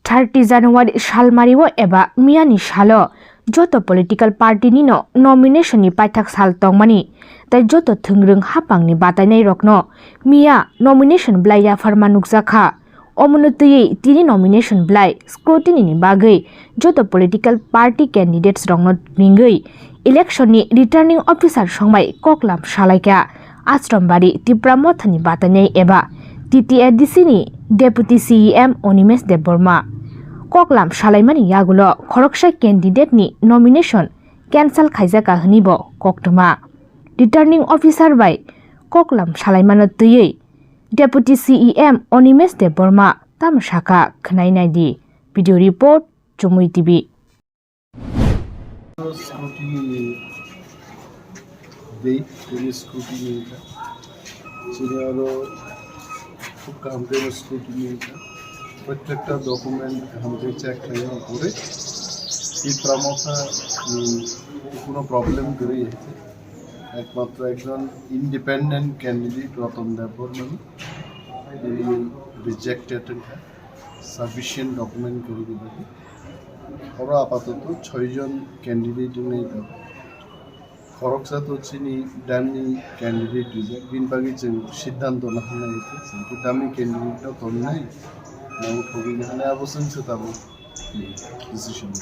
30 January salmariwo eba miyani salo joto political party ni no nomination ni paithak sal tongmani tai joto thungrung hapangni batainai rokno miya nomination blaya farma nukjakha omunutui tini nomination blai scrutiny ni bagai joto political party candidates rongno ringui election ni returning officer songbai koklam salaika ashrombari tipramothani batainai eba TTADC ni Deputy CEM Animesh Debbarma koklam salaimani yagulo Khoroksa candidate ni nomination cancel Khlaijakha hnibo koktoma returning officer by koklam salaimano tuyei Deputy CEM Animesh Debbarma tam Sakha khnainai di video report CHUMUI TV খুব কামড়ে scrutiny প্রত্যেকটা document আমাদের check করে এই প্রমোটা কোনো problem করে যাচ্ছে একমাত্র একজন independent candidate Ratan Debbarman rejected sufficient document করে দিবে ওরা আপাতত 6 জন ক্যান্ডিডেট নেই Khoroksa to chini dami candidate rizak bin bagi cheng siddhanto na hana ite cheng dami candidate to tonnai na uthobi na hana abosan chutabu decision